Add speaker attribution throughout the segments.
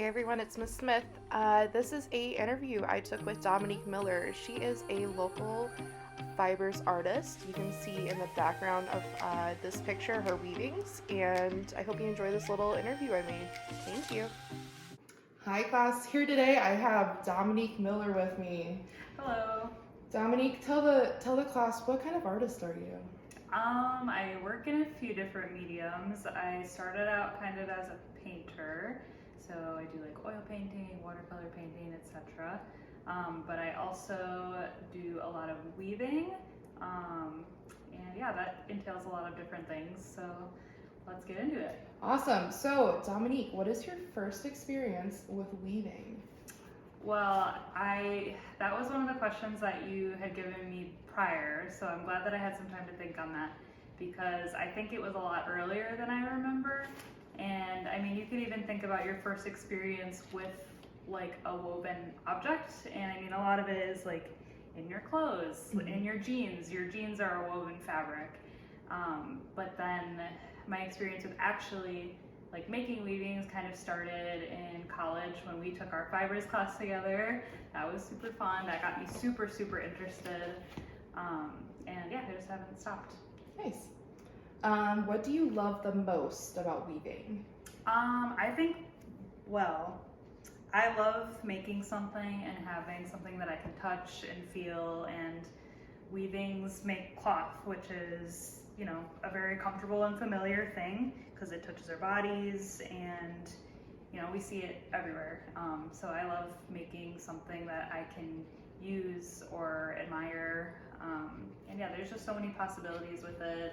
Speaker 1: Hey everyone, it's Miss Smith. This is a interview I took with Dominique Miller. She is a local fibers artist. You can see in the background of this picture her weavings, and I hope you enjoy this little interview I made. Thank you. Hi class, here today I have Dominique Miller with me.
Speaker 2: Hello.
Speaker 1: Dominique, tell the class, what kind of artist are you?
Speaker 2: I work in a few different mediums. I started out kind of as a painter, so I do like oil painting, watercolor painting, etc. But I also do a lot of weaving, and yeah, that entails a lot of different things. So let's get into it.
Speaker 1: Awesome. So Dominique, what is your first experience with weaving?
Speaker 2: Well, that was one of the questions that you had given me prior, so I'm glad that I had some time to think on that, because I think it was a lot earlier than I remember. And I mean, you could even think about your first experience with like a woven object, and I mean, a lot of it is like in your clothes, in your jeans. Your jeans are a woven fabric. But then my experience with actually like making weavings kind of started in college when we took our fibers class together. That was super fun. That got me super interested. And yeah, I just haven't stopped.
Speaker 1: Nice. What do you love the most about weaving?
Speaker 2: I think, well, I love making something and having something that I can touch and feel, and weavings make cloth, which is, you know, a very comfortable and familiar thing because it touches our bodies, and you know, we see it everywhere. So I love making something that I can use or admire, and yeah, there's just so many possibilities with it,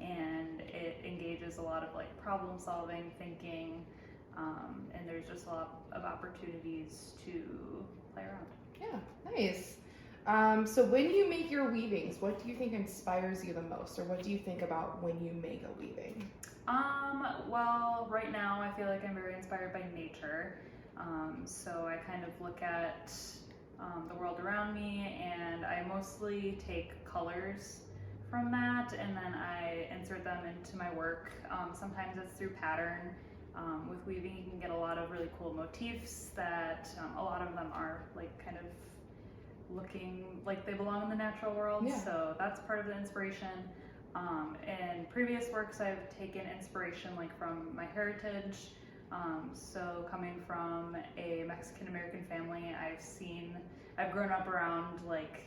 Speaker 2: and it engages a lot of like problem solving, thinking, and there's just a lot of opportunities to play around.
Speaker 1: Yeah, nice. So when you make your weavings, what do you think inspires you the most, or what do you think about when you make a weaving?
Speaker 2: Well, right now I feel like I'm very inspired by nature. So I kind of look at the world around me, and I mostly take colors from that, and then I insert them into my work. Sometimes it's through pattern. With weaving, you can get a lot of really cool motifs that a lot of them are like kind of looking like they belong in the natural world.
Speaker 1: Yeah.
Speaker 2: So that's part of the inspiration. In previous works, I've taken inspiration like from my heritage. So coming from a Mexican American family, I've grown up around like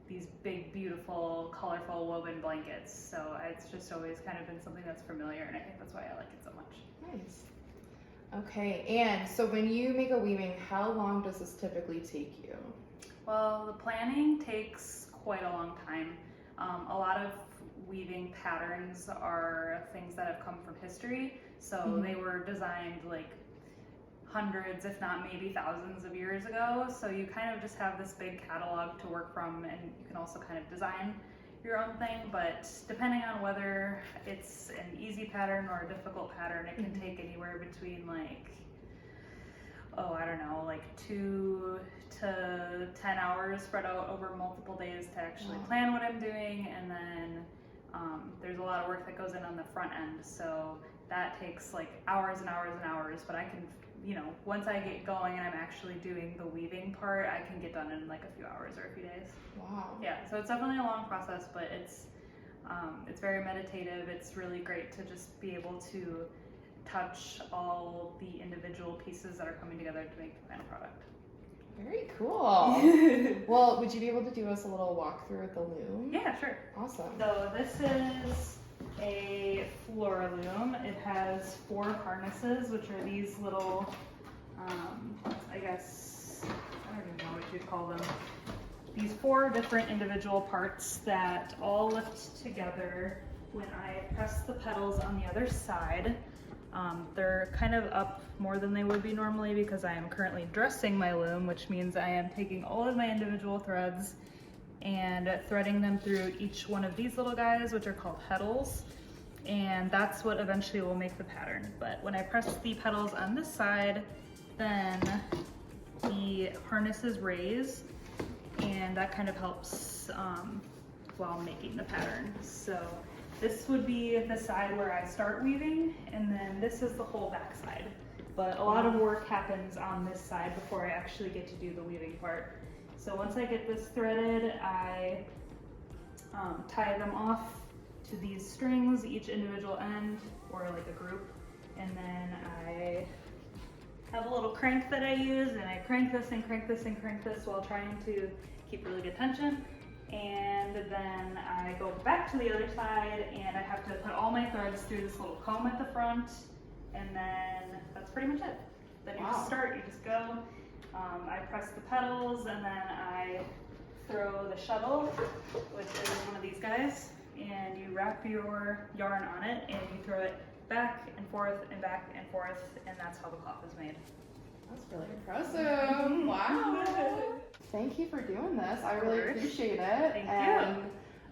Speaker 2: these big, beautiful, colorful woven blankets. So it's just always kind of been something that's familiar, and I think that's why I like it so much.
Speaker 1: Nice. Okay, and so when you make a weaving, how long does this typically take you?
Speaker 2: Well, the planning takes quite a long time. A lot of weaving patterns are things that have come from history, so they were designed like hundreds, if not maybe thousands of years ago. So you kind of just have this big catalog to work from, and you can also kind of design your own thing, but depending on whether it's an easy pattern or a difficult pattern, it can take anywhere between like, I don't know, like 2 to 10 hours spread out over multiple days to actually plan what I'm doing. And then there's a lot of work that goes in on the front end, so that takes like hours and hours and hours, but I can, you know, once I get going and I'm actually doing the weaving part, I can get done in like a few hours or a few days.
Speaker 1: Wow.
Speaker 2: Yeah, so it's definitely a long process, but it's very meditative. It's really great to just be able to touch all the individual pieces that are coming together to make the final product.
Speaker 1: Very cool. Well, would you be able to do us a little walkthrough with the loom?
Speaker 2: Yeah, sure.
Speaker 1: Awesome.
Speaker 2: So this is a floor loom. It has 4 harnesses, which are these little, I guess, I don't even know what you'd call them. These 4 different individual parts that all lift together when I press the petals on the other side. They're kind of up more than they would be normally because I am currently dressing my loom, which means I am taking all of my individual threads and threading them through each one of these little guys, which are called petals, and that's what eventually will make the pattern. But when I press the petals on this side, then the harnesses raise, and that kind of helps while making the pattern. So this would be the side where I start weaving, and then this is the whole back side. but a lot of work happens on this side before I actually get to do the weaving part. So once I get this threaded, I tie them off to these strings, each individual end, or like a group, and then I have a little crank that I use, and I crank this and crank this and crank this while trying to keep really good tension. And then I go back to the other side, and I have to put all my threads through this little comb at the front, and then that's pretty much it. Then you just start, you just go. I press the pedals, and then I throw the shuttle, which is one of these guys, and you wrap your yarn on it, and you throw it back and forth and back and forth, and that's how the cloth is made.
Speaker 1: That's really impressive. Wow. Thank you for doing this. I really appreciate it.
Speaker 2: Thank
Speaker 1: and
Speaker 2: you.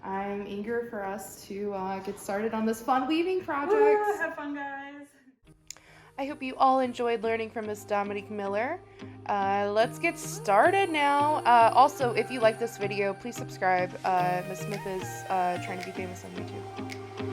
Speaker 1: I'm eager for us to get started on this fun weaving project.
Speaker 2: Woo, have fun, guys.
Speaker 1: I hope you all enjoyed learning from Miss Dominique Miller. Let's get started now. Also, if you like this video, please subscribe. Miss Smith is trying to be famous on YouTube.